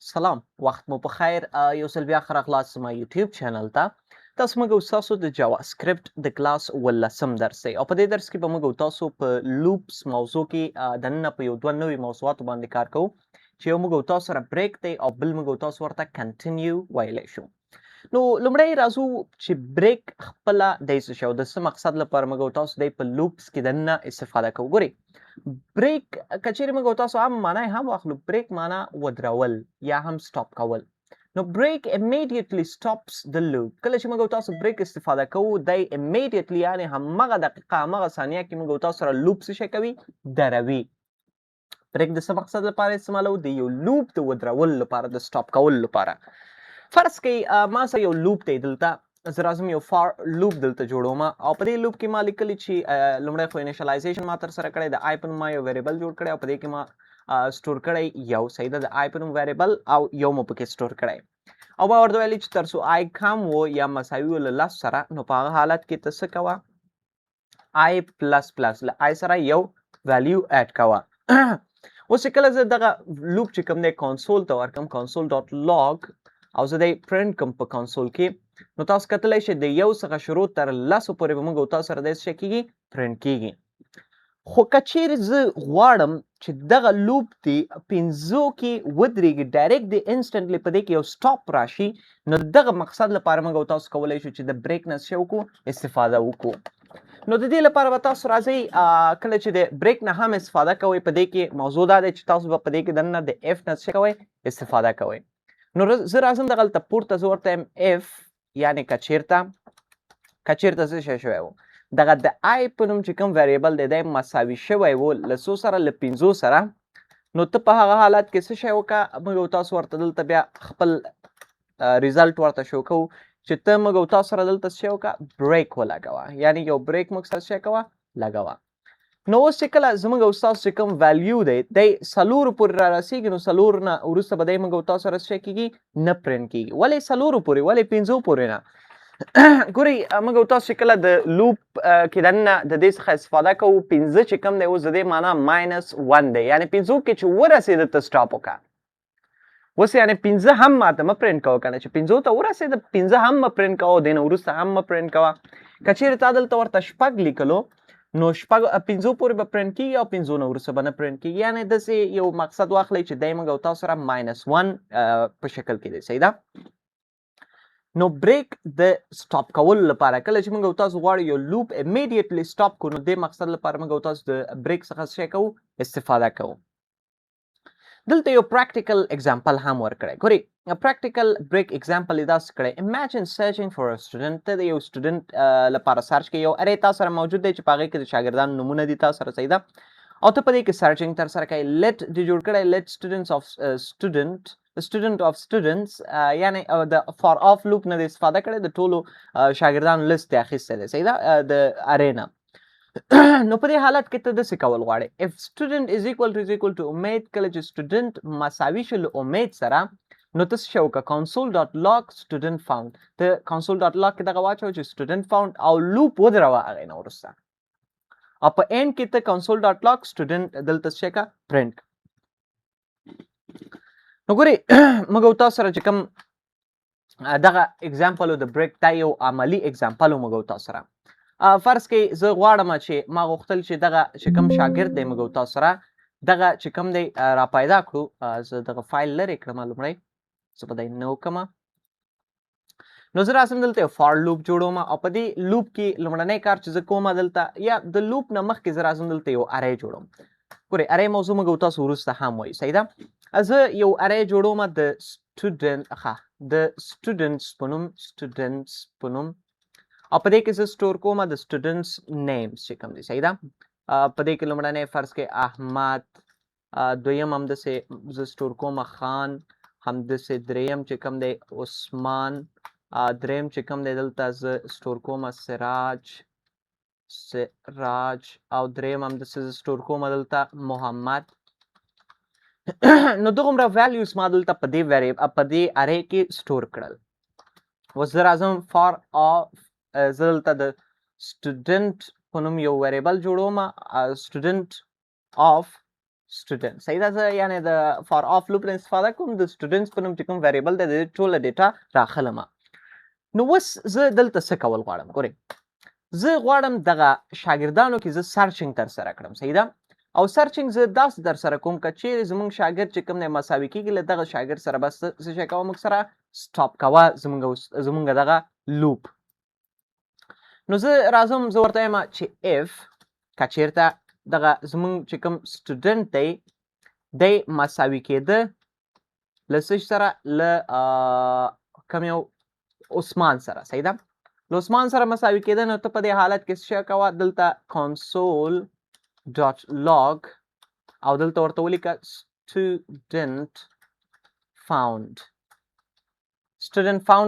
سلام وخت مو په خیر یو ځل بیا ښه راغلاست زما یوټیوب چینل ته تاسو موږ او ستاسو د جاواسکرپټ د کلاس 18م درس دی او په دې درس کې به موږ او تاسو په لوپس موضوع کې دننه په یو دوه نوي موضوعاتو باندې کار کوو چې یو موږ او تاسو سره بریک دی او بل موږ او تاسو ورته کنټینیو ویلی شو نو لومړی راځو چې بریک خپله دی څه شی او د څه مقصد لپاره موږ او تاسو دی په لوپس کې دننه استفاده کوو ګورئ بریک که چیرې موږ او تاسو هم معنی هم واخلو بریک معنی ودرول یا هم سټاپ کول نو بریک immediately stops the loop کله چې موږ او تاسو بریک استفاده کوو دی immediately یعنی همغه دقیقه همغه ثانیه کې موږ او تاسو سره لوپ څه شی کوي دروي بریک د څه مقصد لپاره استعمالوو د یو لوپ د ودرولو لپاره د سټاپ کولو لپاره فرض کړئ ما سره یو لوپ دی دلته زه راځم یو فار لوپ دلته جوړوم او په دې لوپ کې ما لیکلي چې لومړی خو انیشلایزیشن ما تر سره کړی د آی په نوم ما یو ویریبل جوړ کړی او په دې کې ما سټور کړی یو صحیح ده د آی په نوم ویریبل او یو مو پکې سټور کړی او ما ورته ویلي چې تر څو آی کم و یا مساوي و له 10 سره نو په هغه حالت کې ته څه کوه آی پلس پلس له آی سره یو ویلیو اډ کوه اوس چې کله زه دغه لوپ چې کوم دی کنسول ته ورکم کنسول ډاټ لاګ او زه دی پرنټ کوم په کنسول کې نو تاسو کتلی شئ د یو څخه شروع تر 10 پورې به موږ او تاسو سره دی څه کېږي پرنټ کېږي خو که چیرې زه غواړم چې دغه لوپ دی 15 کې ودرېږي ډایرکټ دی انسټنټلی په دې کې یو سټاپ راشي نو دغه مقصد لپاره موږ او تاسو کولی شو چې د بریک نه څه وکړو استفاده وکړو نو د دې لپاره به تاسو راځئ کله چې د بریک نه هم استفاده کوئ په دې کې موضوع دا دی چې تاسو به په دې کې دننه د اف نه څه کوئ استفاده کوئ نو زه راځم دغلته پورته زه ورته یم اف یعنې که چېرته څه شی شوی و دغه د آی په نوم چې کوم ویریبل دی دی مساوي شوی و له څو سره له 15 سره نو ته په هغه حالت کې څه شی وکړه موږ او تاسو ورته دلته بیا خپل ریزلټ ورته شو کوو چې ته موږ او تاسو سره دلته څه شی وکړه بریک ولګوه یعنې یو بریک موږ سره څه شی کوه لګوه نو اوس چې کله زموږ او ستاسو چې کوم ویلیو دی دی 4 پورې را رسېږي نو 4 نه وروسته به دی موږ او تاسو سره څه کېږي نه پرنټ کېږي ولې 4 پورې ولې 15 پورې نه ګورئ موږ او تاسو چې کله د لوپ کې دننه د دې څخه استفاده کوو 15 چې کوم دی اوس د دې معنا -1 دی یعنې 15 کې چې ورسېده ته سټاپ وکړه اوس یعنې 15 هم ماته مه پرنټ کوه که نه چې 15 ته ورسېده 15 هم مه پرنټ کوه دې نه وروسته هم مه پرنټ کوه که چیرې تا دلته ورته شپږ لیکلو نو شپږ 15 پورې به پرنټ کېږي او 15 نه وروسته به نه پرنټ کېږي یعنې داسې یو مقصد واخلئ چې دی موږ او تاسو سره -1 په شکل کې دی صحیح ده نو بریک د سټاپ کولو لپاره کله چې موږ او تاسو غواړو یو لوپ immediately سټاپ کړو نو دې مقصد لپاره موږ او تاسو د بریک څخه څه کوو استفاده کوو دلته یو پریکټیکل اگزامپل هم ورکړی ګورئ پریکټیکل بریک اگزامپل یې داسې کړی imagine searching for a student ته د یو سټوډنټ لپاره سرچ کوي یو ارې تا سره موجود دی چې په هغې کې د شاګردانو نومونه دي تا سره صحیح ده او ته په دې کې سرچنګ تر سره کوي let دې جوړ کړی let student of students یعنې د فار آف لوپ نه د استفاده کړی د ټولو شاګردانو لست یې اخیستی دی صحیح ده د ارې نه نو په دې حالت کې ته داسې کول غواړې if student is equal to امید کله چې student مساوي شو له امید سره نو ته څه شی وکړه console dot log student found ته console dot log کې دغه واچوه چې student found او لوپ ودروه هغې نه وروسته او په end کې ته console dot log student دلته څه شی کړه پرنټ نو ګورئ موږ او تاسو سره چې کوم دغه اگزامپل د بریک دا یو عملي اگزامپل و موږ او تاسو سره فرض کړئ زه غواړم چې ما غوښتل چې دغه چې کوم شاګرد دی موږ او تاسو سره دغه چې کوم دی را پیدا کړو زه دغه فایل لرې کړم لومړی زه به دی نه وکړم نو زه راځم دلته یو فار لوپ جوړوم او په دې لوپ کې لومړنی کار چې زه کوم دلته یا د لوپ نه مخکې زه راځم دلته یو ارې جوړوم ګورئ ارې موضوع موږ او تاسو وروسته هم وایو صحیح ده زه یو ارې جوړوم د سټوډنټس په نوم او په دې کې زه سټور کوم د سټوډنټس نیمز چې کوم دي صحیح ده په دې کې لومړنی فرض کې احمد دویم همداسې زه سټور کوم خان همداسې دریم چې کوم دی عثمان دریم چې کوم دی دلته زه سټور کوم سراج او دریم همداسې زه سټور کوم دلته محمد نو دغومره ویلیوز ما دلته په دې ارې کې سټور کړل اوس زه راځم فار آف زه دلته د سټوډنټ په نوم یو ویریبل جوړوم سټوډنټ آف student صحیح ده. زه یعنې د فار آف لوپ نه استفاده کوم د students په نوم چې کوم variable دی د دې ټوله ډیټا راخلم. نو اوس زه دلته څه کول غواړم؟ ګورئ زه غواړم دغه شاګردانو کې زه سرچینګ ترسره کړم صحیح ده. او سرچینګ زه داسې ترسره کوم که چیرې زموږ شاګرد چې کوم دی مساوي کېږي له دغه شاګرد سره بس څه شی کوه موږ سره سټاپ کوه زموږ دغه لوپ. نو زه راځم زه ورته وایم چې if که چېرته دغه زموږ چې کوم سټوډنټ دی دی مساوي کېده له څه سره له کوم یو عثمان سره صحیح ده. له عثمان سره مساوي کېده نو ته په دې حالت کې څه شی کوه دلته console.log او دلته ورته ولیکه student found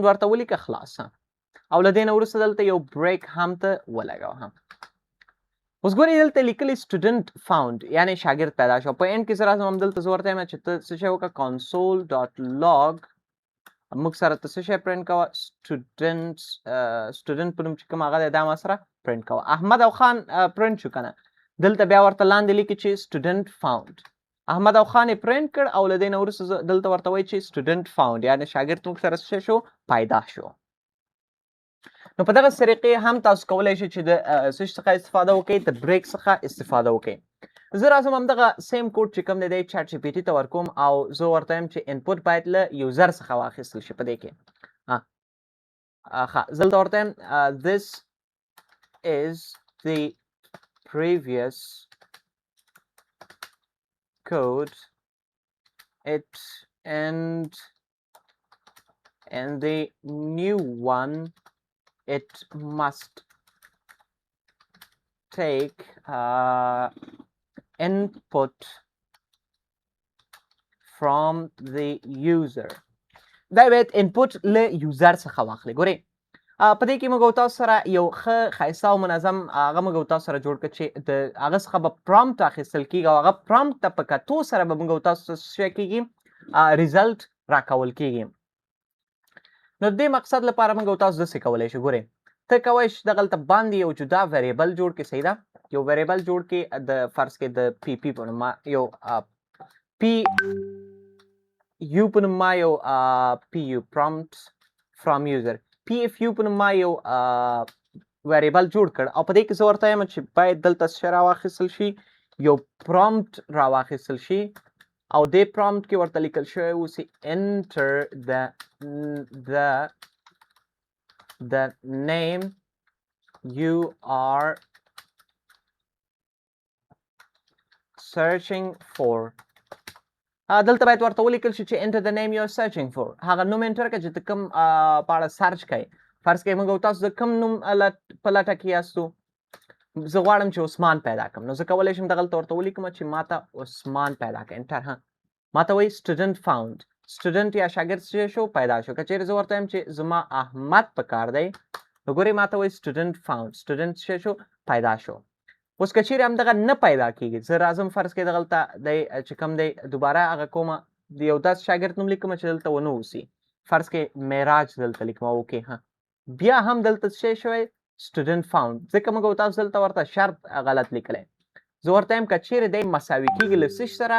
ورته ولیکه خلاص. او له دې نه وروسته دلته یو بریک هم ته ولګوه. اوس ګورئ دلته لیکلي student found یعنې شاګرد پیدا شو. په end کې زه راځم همدلته زه ورته وایم چې ته څه شی وکړه console.log موږ سره ته څه شی پرنټ کوه student په نوم چې کوم هغه دی دا ما سره پرنټ کوه. احمد او خان پرنټ شو که نه دلته بیا ورته لاندې لیکي چې student found احمد او خان یې پرنټ کړ او له دې نه وروسته دلته ورته وایي چې student found یعنې شاګرد موږ سره څه شو پیدا شو. نو په دغه طریقې هم تاسو کولی شئ چې د څه څخه استفاده وکړئ د بریک څخه استفاده وکړئ. زه راځم همدغه سیم کوډ چې کوم دی دی چیټ جی پي ټي ته ورکوم او زه ورته وایم چې انپوټ باید له یوزر څخه واخیستل شي په دې کې. ښه زه دلته ورته وایم this is the previous code and the new one it must take input from the user. دا باید انپوټ له یوزر څخه واخلي. ګورئ په دې کې موږ او تاسو سره یو ښه ښایسته او منظم هغه موږ او تاسو سره جوړ کړ چې د هغه څخه به پرامپټ اخیستل کېږي او هغه پرامپټ ته په کتو سره به موږ او تاسو څه شی کېږي ریزلټ راکول کېږي. نو د دې مقصد لپاره موږ او تاسو داسې کولی شو. ګورئ ته کولی شې دغلته باندې یو جدا ویریبل جوړ کړې صحیح ده. یو ویریبل جوړ کړې د فرض کې د پی پی په نوم یو پی یو په نوم یو پی یو prompt from user پی اف یو په نوم یو ویریبل جوړ کړ او په دې کې زه ورته وایم چې باید دلته څه راواخیستل شي یو prompt راواخیستل شي او دې prompt کې ورته لیکل شوی اوسي enter the name you are searching for. دلته باید ورته ولیکل شي چې enter the name you are searching for هغه نوم انټر کړه چې ته کوم په اړه سرچ کوئ. فرض کړئ موږ او تاسو د کوم نوم په لټه کې یاستو. زه غواړم چې عثمان پیدا کړم نو زه کولی شم دغلته ورته ولیکم چې ماته عثمان پیدا کړه انټر. ماته وایي student found student یا شاګرد څه شو پیدا شو. که چیرې زه ورته وایم چې زما احمد پکار دی نو ګورئ ماته وایي student found student څه شو پیدا شو. اوس که چیرې همدغه نه پیدا کېږي زه راځم فرض کړئ دغلته دی چې کوم دی دوباره هغه کومه د یو داسې شاګرد نوم لیکم چې دلته ونه اوسي. فرض کړئ معراج دلته لیکم اوکې بیا هم دلته څه شوی student found ځکه موږ او تاسو دلته ورته شرط غلط لیکلی. زه ورته وایم که چیرې دی مساوي کېږي له څه سره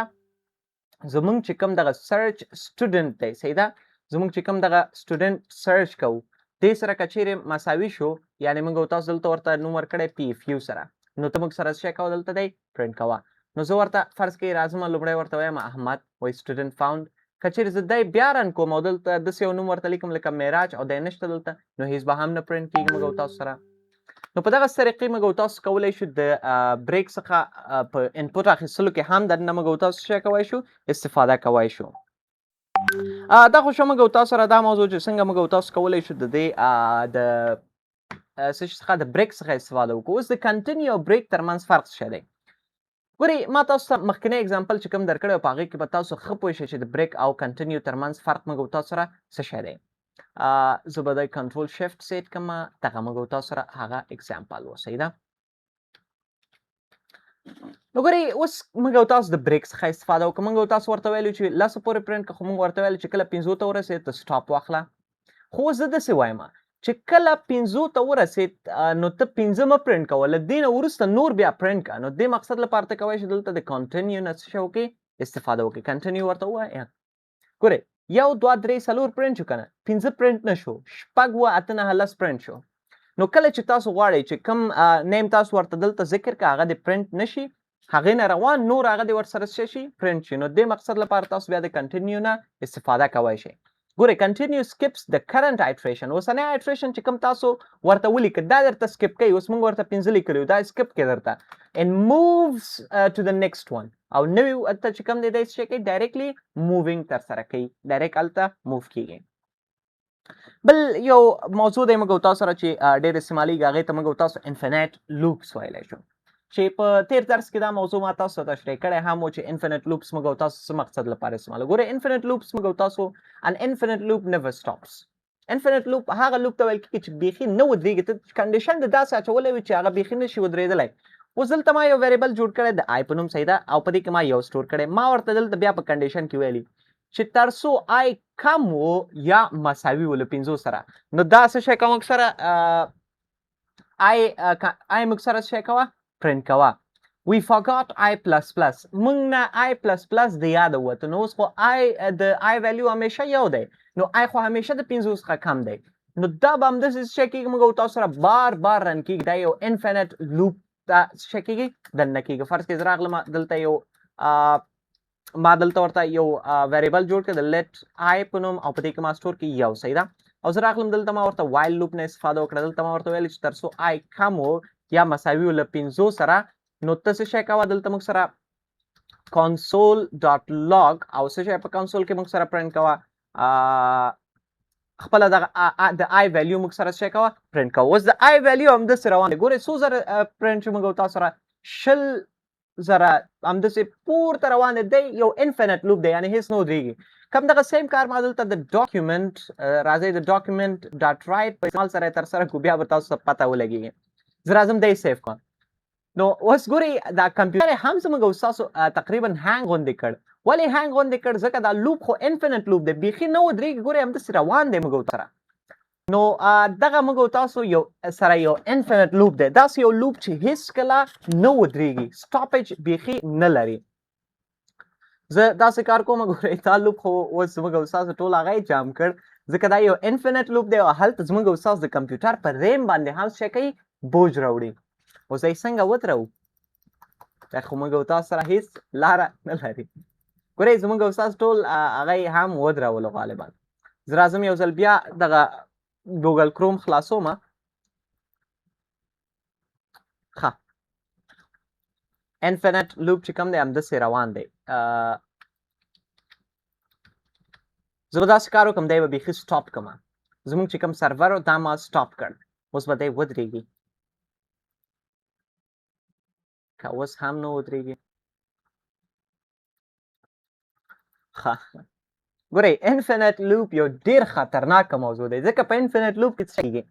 زمونږ چې کوم دغه سرچ سټوډنټ دی صحیح ده زمونږ چې کوم دغه سټوډنټ سرچ کوو دې سره که چیرې مساوي شو یعنې موږ او تاسو دلته ورته نوم ورکړی پی اف یو سره نو ته موږ سره څه کوه دلته دی پرنټ کوه. نو زه ورته فرض کړئ راځم لومړی ورته وایم احمد وایي سټوډنټ فاوند. که چیرې زه دی بیا رن کوم او دلته داسې یو نوم ورته لیکم لکه معراج او دی نشته دلته نو هیڅ به هم نه پرنټ کېږي موږ او تاسو سره. نو په دغه طریقې موږ او تاسو کولی شو د بریک څخه په انپوټ اخیستلو کې هم د نه موږ او تاسو څه کولی شو استفاده کولی شو. دا خو شو موږ او تاسو سره دا موضوع چې څنګه موږ او تاسو کولی شو د دې د څه څخه د بریک څخه استفاده وکړو. اوس د کنټینیو او بریک ترمنځ فرق څه دی؟ ګورئ ما تاسو ته مخکینی اگزامپل چې کوم درکړی په هغې کې به تاسو ښه پوه شئ چې د بریک او کنټینیو ترمنځ فرق موږ او تاسو سره څه شی دی. زه به د کنټرول شفټ سیټ کړم دغه موږ او تاسو سره هغه اگزامپل و صحیح ده. نو ګورئ اوس موږ او تاسو د بریک څخه استفاده وکړو. موږ او تاسو ورته ویلو چې لسو پورې پرنټ کړه خو موږ ورته ویل چې کله 500 ته ورسېد ته سټاپ واخله. خو زه داسې وایم چې کله 5 ته ورسېد نو ته 5 مه پرنټ کوه، له دې نه وروسته نور بیا پرنټ کړه. نو دې مقصد لپاره ته کولی شې دلته د کنټینیو نه څه شی وکړې، استفاده وکړې. کنټینیو ورته ووایه. ګورئ 1 2 3 4 پرنټ شو که نه، 5 پرنټ نه شو، 6 7 8 9 10 پرنټ شو. نو کله چې تاسو غواړئ چې کوم نیم تاسو ورته دلته ذکر کړه هغه دې پرنټ نه شي، هغې نه روان نور هغه دې ورسره څه شي، پرنټ شي. نو دې مقصد لپاره تاسو بیا د کنټینیو نه استفاده کولی شئ. ګورئ کنټینیو سکپس د کرنټ ایټریشن، اوسنی ایټریشن چې کوم تاسو ورته ولیکه دا درته سکپ کوي. اوس موږ ورته 5 لیکلي وو، دا سکپ کوي درته and moves to the next one. او نوی ته چې کوم دی دی څه شی کوي، ډایرکټلی مووینګ ترسره کوي، ډایرکټ هلته موو کېږي. بل یو موضوع دی موږ او تاسو سره چې ډېر استعمالیږي، هغې ته موږ او تاسو انفینټ لوپس ویلی شو، چې په تیر درس کې دا موضوع ما تاسو ته تشریح کړی هم و چې انفینټ لوپس موږ او تاسو څه مقصد لپاره استعمالوو. ګورئ انفینټ لوپس موږ او تاسو ان انفینټ لوپ never stops. انفینټ لوپ هغه لوپ ته ویل کېږي چې بیخي نه ودرېږي، ته کنډیشن د داسې اچولی وي چې هغه بیخي نه شي ودرېدلی. اوس دلته ما یو ویریبل جوړ کړی د آی په نوم، صحیح ده، او په دې کې ما یو سټور کړی. ما ورته دلته بیا په کنډیشن کې ویلي چې تر څو آی کم و یا مساوي و له 5 سره، نو دا څه شی کوه موږ سره آی موږ سره څه شی کوه، پرنټ کوه. We forgot I++. موږ نه I++ د یاده ووته. نو اوس خو د I ویلیو همیشه یو دی، نو I خو همیشه د 5 څخه کم دی. نو دا به همداسې څه شی کېږي، موږ او تاسو سره بار بار رن کېږي. دا یو انفینټ لوپ ته څه شی کېږي، دننه کېږي. فرض کړئ زه راغلم دلته یو ما دلته ورته یو ویریبل جوړ کړ د لیټ I په نوم، او په دې کې ما سټور کړي یو، صحیح ده. او زه راغلم دلته ما ورته وایل لوپ نه استفاده وکړه. دلته ما ورته ویل چې تر څو I کم و یا مساوي و له 5 سره، نو ته څه شی کوه، دلته موږ سره console dot log او څه شی په کنسول کې موږ سره پرنټ کوه، خپله دغه د آی ویلیو موږ سره څه شی کوه، پرنټ کوه. اوس د آی ویلیو همداسې روان دی. ګورئ څو زره پرنټ شو موږ او تاسو سره، 20 زره همداسې پورته روان دی. دی یو انفینټ لوپ دی، یعنې هېڅ نه ودرېږي. کوم دغه سیم کار ما دلته د ډاکیومنټ راځئ د ډاکیومنټ ډاټ رایټ په استعمال سره یې ترسره کړو، بیا به تاسو ته پته ولګېږي. زه راځم دی سیف کړم. نو اوس ګورئ دا کمپیوټر هم زموږ او ستاسو تقریبا هینګ غوندې کړ. ولې هینګ غوندې کړ؟ ځکه دا لوپ خو انفینټ لوپ دی، بیخي نه ودرېږي. ګورئ همداسې روان دی موږ او سره. نو دغه موږ او تاسو یو سره یو انفینټ لوپ دی، داسې یو لوپ چې هېڅکله نه ودرېږي، سټاپیج بیخي نه لري. زه داسې کار کوم، ګورئ دا لوپ خو اوس زموږ او ستاسو ټول هغه یې جام کړ، ځکه دا یو انفینټ لوپ دی او هلته زموږ او ستاسو د کمپیوټر په ریم باندې هم څه کوي، بوج راوړي. اوس یې څنګه ودرو؟ دا خو موږ او تاسو سره هېڅ لاره نه لري. ګورئ زموږ او ستاسو ټول هغه یې هم ودرولو غالبا. زه راځم یو ځل بیا دغه ګوګل کروم خلاصوم. ښه انفینټ لوپ چې کوم دی همداسې روان دی. زه به داسې کار وکړم، دی به بیخي سټاپ کړم. زموږ چې کوم سرور و دا ما سټاپ کړ، اوس به دی ودرېږي. که اوس هم نه ودرېږي. ښه ګورئ انفینټ لوپ یو ډېر خطرناکه موضوع دی، ځکه په انفینټ لوپ کې څه کېږي،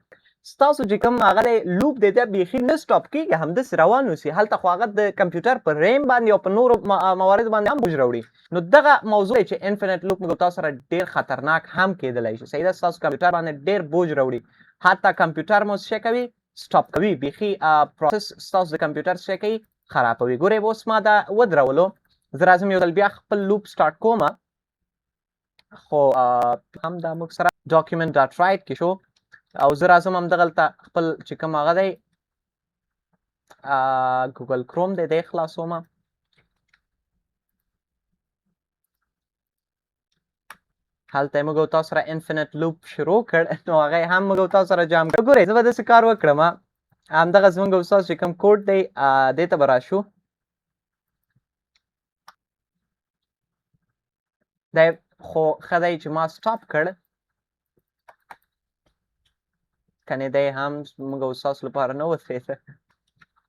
ستاسو چې کوم هغه دی لوپ دی دا بیخي نه سټاپ کېږي، همداسې روان اوسي. هلته خو هغه د کمپیوټر په ریم باندې او په نورو مواردو باندې هم بوج راوړي. نو دغه موضوع دی چې انفینټ لوپ موږ تاسو سره ډېر خطرناک هم کېدلی شي. صحیح ده، ستاسو کمپیوټر باندې ډېر بوج راوړي، حتی کمپیوټر مو څه کوي، سټاپ کوي، بیخي پروسس ستاسو د کمپیوټر څه کوي، خرابوي. ګورئ اوس ما دا ودرولو. زه راځم یو ځل بیا خپل لوپ سټارټ کوم، خو هم دا موږ سره ډاکیومنټ ډاټ رایټ کې شو، او زه راځم همدغلته خپل چې کوم هغه دی ګوګل کروم دی، دی خلاصوم. هلته یې موږ او تاسو سره انفینټ لوپ شروع کړ، نو هغه یې هم موږ او تاسو سره جام کړ. ګورئ زه به داسې کار وکړم، همدغه زموږ او ستاسو چې کوم کوډ دی دې ته به راشو. دی خو ښه دی چې ما سټاپ کړ، کنې دی هم موږ او ستاسو لپاره نه ودرېده.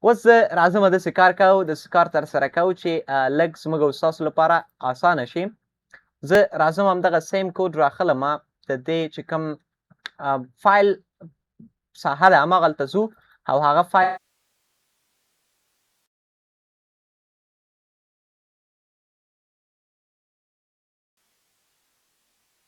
اوس زه راځم داسې کار کوو، داسې کار ترسره کوو چې لږ زموږ او ستاسو لپاره اسانه شي. زه راځم همدغه سیم کوډ راخلم، د دې چې کوم فایل ساحه ده هماغلته ځو او هغه فایل